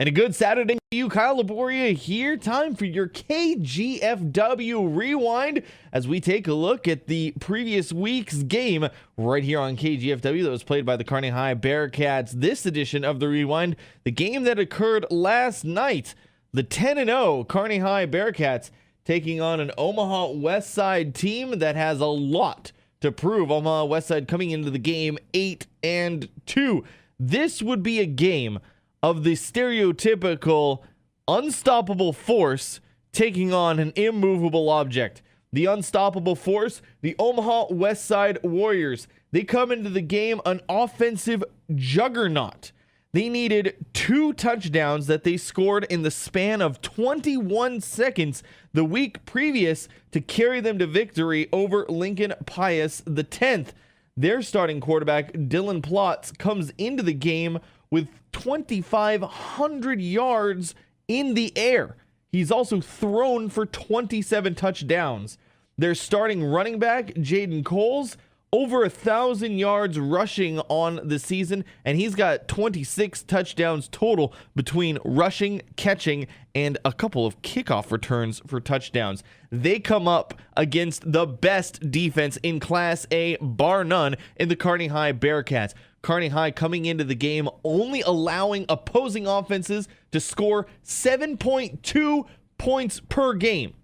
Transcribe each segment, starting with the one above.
And a good Saturday to you, Kyle LaBoria here. Time for your KGFW Rewind as we take a look at the previous week's game right here on KGFW that was played by the Kearney High Bearcats. This edition of the Rewind, the game that occurred last night, the 10-0 Kearney High Bearcats taking on an Omaha Westside team that has a lot to prove. Omaha Westside coming into the game 8-2. This would be a game of the stereotypical unstoppable force taking on an immovable object. The unstoppable force, the Omaha Westside Warriors. They come into the game an offensive juggernaut. They needed 2 touchdowns that they scored in the span of 21 seconds the week previous to carry them to victory over Lincoln Pius X. Their starting quarterback, Dylan Plotz, comes into the game with 2,500 yards in the air. He's also thrown for 27 touchdowns. Their starting running back, Jaden Coles, over 1,000 yards rushing on the season, and he's got 26 touchdowns total between rushing, catching, and a couple of kickoff returns for touchdowns. They come up against the best defense in Class A, bar none, in the Kearney High Bearcats. Kearney High coming into the game only allowing opposing offenses to score 7.2 points per game.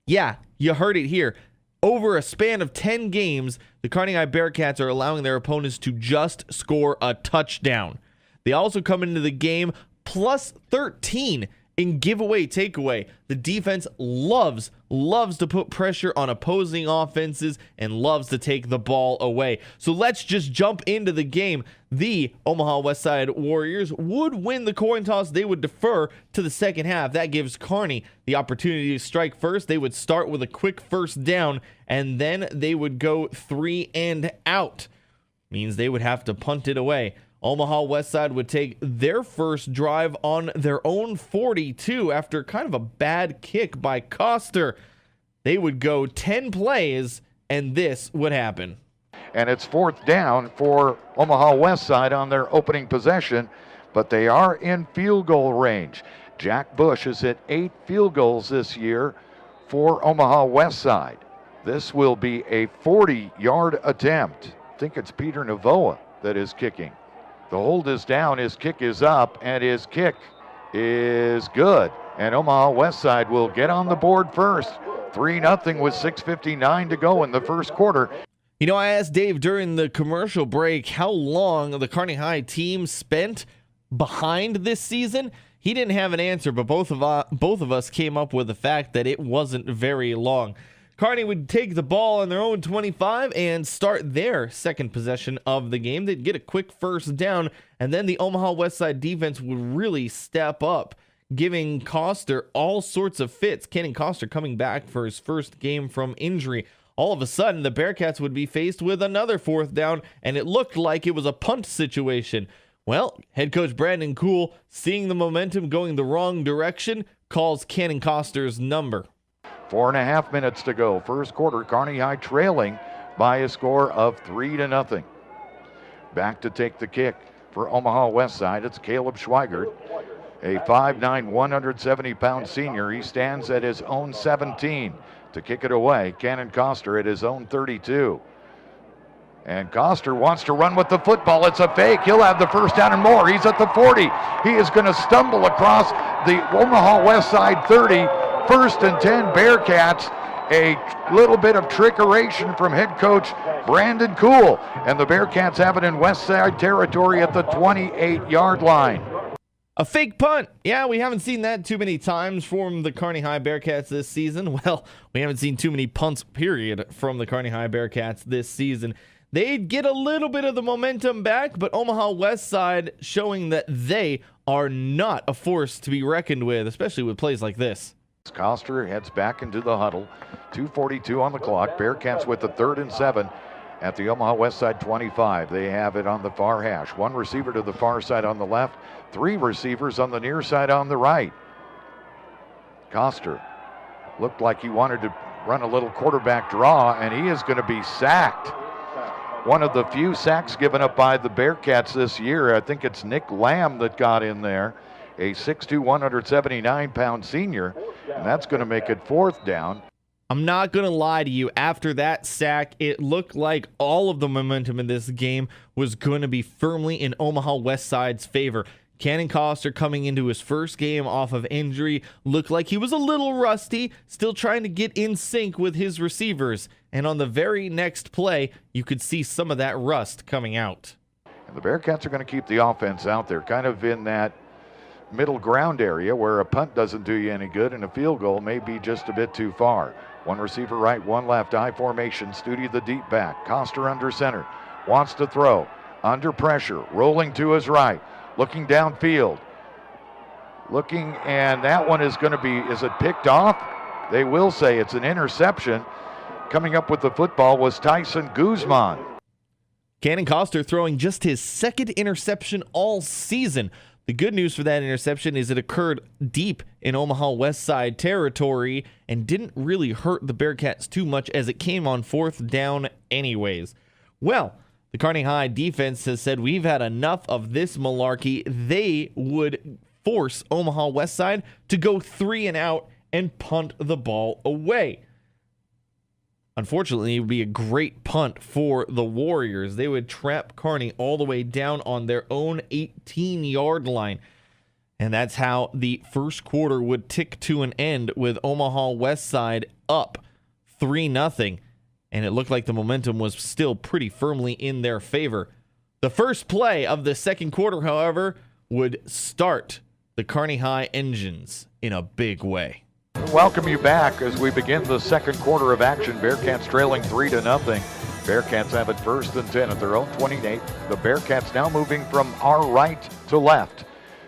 Yeah, you heard it here. Over a span of 10 games, the Kearney High Bearcats are allowing their opponents to just score a touchdown. They also come into the game plus 13 in giveaway takeaway. The defense loves to put pressure on opposing offenses and loves to take the ball away. So let's just jump into the game. The Omaha Westside Warriors would win the coin toss. They would defer to the second half. That gives Kearney the opportunity to strike first. They would start with a quick first down, and then they would go 3 and out. Means they would have to punt it away. Omaha Westside would take their first drive on their own 42 after kind of a bad kick by Coster. They would go 10 plays, and this would happen. And it's 4th down for Omaha Westside on their opening possession, but they are in field goal range. Jack Bush has hit 8 field goals this year for Omaha Westside. This will be a 40-yard attempt. I think it's Peter Navoa that is kicking. The hold is down, his kick is up, and his kick is good. And Omaha Westside will get on the board first. 3-0 with 6:59 to go in the first quarter. You know, I asked Dave during the commercial break how long the Kearney High team spent behind this season. He didn't have an answer, but both of us came up with the fact that it wasn't very long. Kearney would take the ball on their own 25 and start their second possession of the game. They'd get a quick first down, and then the Omaha Westside defense would really step up, giving Coster all sorts of fits. Cannon Coster coming back for his first game from injury. All of a sudden, the Bearcats would be faced with another 4th down, and it looked like it was a punt situation. Well, head coach Brandon Kuhl, seeing the momentum going the wrong direction, calls Cannon Coster's number. 4.5 minutes to go. First quarter, Kearney High trailing by a score of 3-0. Back to take the kick for Omaha Westside. It's Caleb Schweigert, a 5'9", 170-pound senior. He stands at his own 17 to kick it away. Cannon Coster at his own 32. And Coster wants to run with the football. It's a fake. He'll have the first down and more. He's at the 40. He is going to stumble across the Omaha Westside 30. 1st and 10 Bearcats. A little bit of trickeration from head coach Brandon Kuhl. And the Bearcats have it in Westside territory at the 28-yard line. A fake punt. Yeah, we haven't seen that too many times from the Kearney High Bearcats this season. Well, we haven't seen too many punts, period, from the Kearney High Bearcats this season. They'd get a little bit of the momentum back, but Omaha Westside showing that they are not a force to be reckoned with, especially with plays like this. Coster heads back into the huddle. 2:42 on the clock. Bearcats with the 3rd and 7 at the Omaha Westside 25. They have it on the far hash. 1 receiver to the far side on the left. 3 receivers on the near side on the right. Coster looked like he wanted to run a little quarterback draw, and he is going to be sacked. One of the few sacks given up by the Bearcats this year. I think it's Nick Lamb that got in there. a 6'2", 179-pound senior, and that's going to make it 4th down. I'm not going to lie to you. After that sack, it looked like all of the momentum in this game was going to be firmly in Omaha Westside's favor. Cannon Coster, coming into his first game off of injury, looked like he was a little rusty, still trying to get in sync with his receivers. And on the very next play, you could see some of that rust coming out. And the Bearcats are going to keep the offense out there, kind of in that middle ground area where a punt doesn't do you any good and a field goal may be just a bit too far. One receiver right, one left, I formation. Studi the deep back. Coster under center. Wants to throw. Under pressure. Rolling to his right. Looking downfield. Looking, and that one is going to be, is it picked off? They will say it's an interception. Coming up with the football was Tyson Guzman. Cannon Coster throwing just his 2nd interception all season. The good news for that interception is it occurred deep in Omaha Westside territory and didn't really hurt the Bearcats too much as it came on 4th down anyways. Well, the Kearney High defense has said we've had enough of this malarkey. They would force Omaha Westside to go 3 and out and punt the ball away. Unfortunately, it would be a great punt for the Warriors. They would trap Kearney all the way down on their own 18-yard line. And that's how the first quarter would tick to an end with Omaha Westside up 3-0. And it looked like the momentum was still pretty firmly in their favor. The first play of the second quarter, however, would start the Kearney High engines in a big way. Welcome you back as we begin the second quarter of action. Bearcats trailing 3-0. Bearcats have it 1st and 10 at their own 28. The Bearcats now moving from our right to left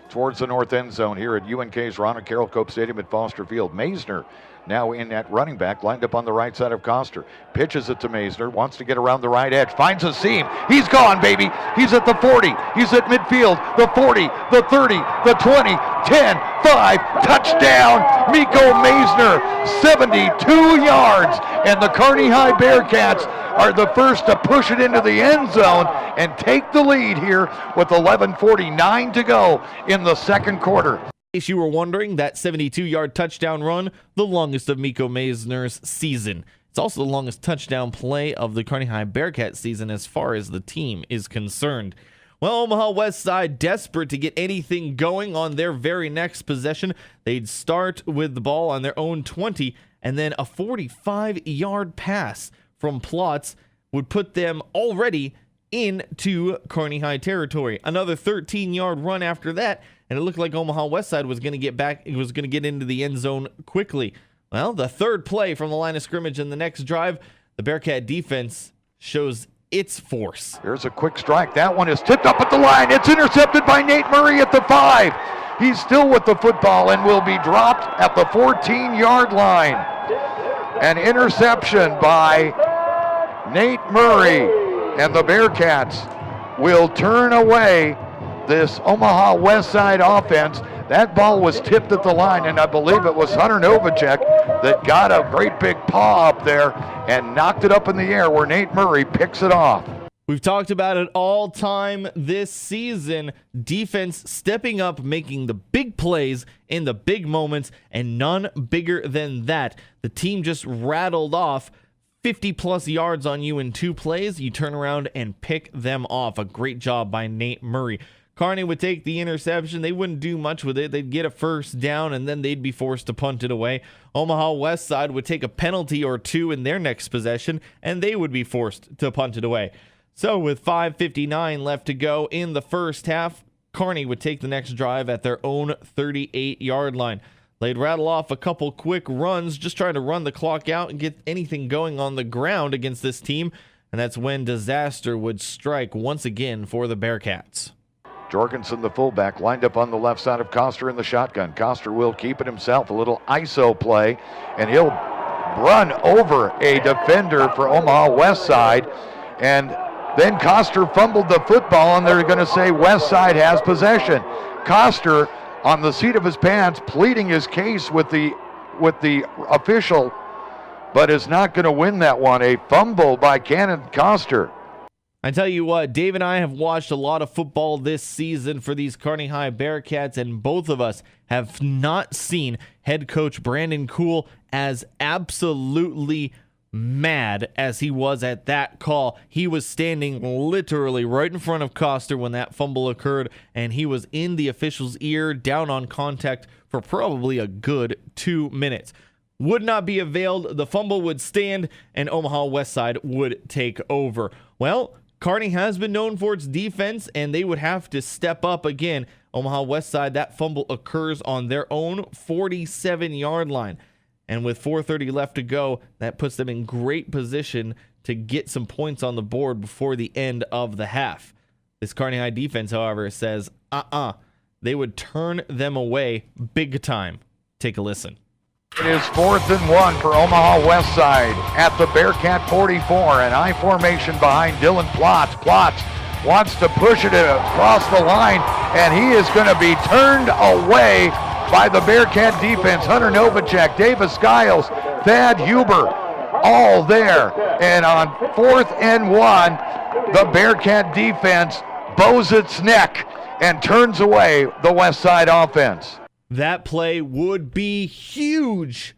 towards the north end zone here at UNK's Ronald Carroll Cope Stadium at Foster Field. Maisner now in at running back, lined up on the right side of Coster. Pitches it to Maisner, wants to get around the right edge, finds a seam. He's gone, baby. He's at the 40. He's at midfield. The 40, the 30, the 20, 10, 5. Touchdown, Miko Maisner, 72 yards. And the Kearney High Bearcats are the first to push it into the end zone and take the lead here with 11:49 to go in the second quarter. In case you were wondering, that 72-yard touchdown run, the longest of Miko Maisner's season. It's also the longest touchdown play of the Kearney High Bearcats season as far as the team is concerned. Well, Omaha Westside, desperate to get anything going on their very next possession. They'd start with the ball on their own 20, and then a 45-yard pass from Plotz would put them already into Kearney High territory. Another 13-yard run after that, and it looked like Omaha Westside was going to get back. It was going to get into the end zone quickly. Well, the third play from the line of scrimmage in the next drive, the Bearcat defense shows its force. Here's a quick strike. That one is tipped up at the line. It's intercepted by Nate Murray at the 5. He's still with the football and will be dropped at the 14-yard line. An interception by Nate Murray, and the Bearcats will turn away this Omaha Westside offense. That ball was tipped at the line, and I believe it was Hunter Novacek that got a great big paw up there and knocked it up in the air where Nate Murray picks it off. We've talked about it all time this season. Defense stepping up, making the big plays in the big moments, and none bigger than that. The team just rattled off 50-plus yards on you in 2 plays. You turn around and pick them off. A great job by Nate Murray. Kearney would take the interception. They wouldn't do much with it. They'd get a first down, and then they'd be forced to punt it away. Omaha Westside would take a penalty or 2 in their next possession, and they would be forced to punt it away. So with 5:59 left to go in the first half, Kearney would take the next drive at their own 38-yard line. They'd rattle off a couple quick runs, just trying to run the clock out and get anything going on the ground against this team, and that's when disaster would strike once again for the Bearcats. Jorgensen, the fullback, lined up on the left side of Coster in the shotgun. Coster will keep it himself, a little ISO play, and he'll run over a defender for Omaha Westside, and then Coster fumbled the football, and they're going to say Westside has possession. Coster on the seat of his pants, pleading his case with the official, but is not going to win that one. A fumble by Cannon Coster. I tell you what, Dave and I have watched a lot of football this season for these Kearney High Bearcats, and both of us have not seen head coach Brandon Kuhl as absolutely mad as he was at that call. He was standing literally right in front of Coster when that fumble occurred, and he was in the official's ear, down on contact for probably a good 2 minutes. Would not be availed. The fumble would stand, and Omaha Westside would take over. Well, Kearney has been known for its defense, and they would have to step up again. Omaha Westside, that fumble occurs on their own 47-yard line. And with 4:30 left to go, that puts them in great position to get some points on the board before the end of the half. This Kearney High defense, however, says, they would turn them away big time. Take a listen. It is 4th and 1 for Omaha Westside at the Bearcat 44. An I formation behind Dylan Plotz. Plotz wants to push it across the line, and he is going to be turned away by the Bearcat defense. Hunter Novacek, Davis Skiles, Thad Huber, all there. And on 4th and 1, the Bearcat defense bows its neck and turns away the Westside offense. That play would be huge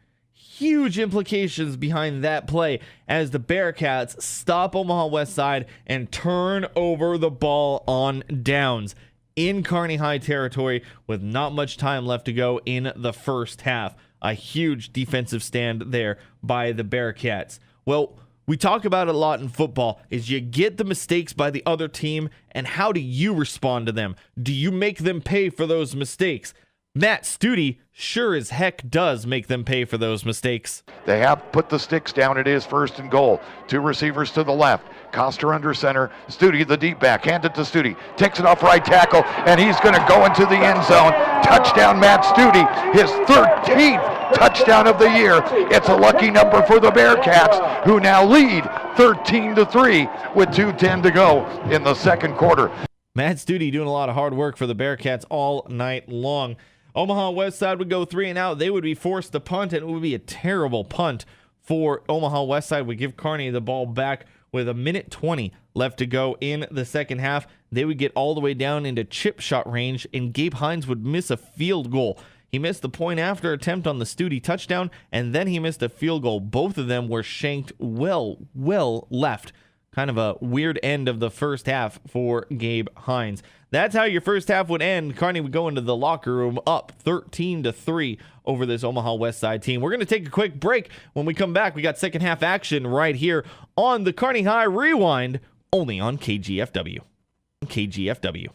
implications behind that play as the Bearcats stop Omaha Westside and turn over the ball on downs in Kearney High territory with not much time left to go in the first half. A huge defensive stand there by the Bearcats. Well, we talk about it a lot in football, is you get the mistakes by the other team, and how do you respond to them? Do you make them pay for those mistakes? Matt Studi sure as heck does make them pay for those mistakes. They have put the sticks down. It is 1st and goal. 2 receivers to the left. Coster under center. Studi, the deep back, handed to Studi. Takes it off right tackle, and he's going to go into the end zone. Touchdown, Matt Studi. His 13th touchdown of the year. It's a lucky number for the Bearcats, who now lead 13-3 with 2:10 to go in the second quarter. Matt Studi doing a lot of hard work for the Bearcats all night long. Omaha Westside would go 3 and out. They would be forced to punt, and it would be a terrible punt for Omaha Westside. Would give Kearney the ball back with 1:20 left to go in the second half. They would get all the way down into chip shot range, and Gabe Hines would miss a field goal. He missed the point after attempt on the Studi touchdown, and then he missed a field goal. Both of them were shanked well left. Kind of a weird end of the first half for Gabe Hines. That's how your first half would end. Kearney would go into the locker room up 13-3 over this Omaha Westside team. We're going to take a quick break. When we come back, we got second half action right here on the Kearney High Rewind, only on KGFW. KGFW.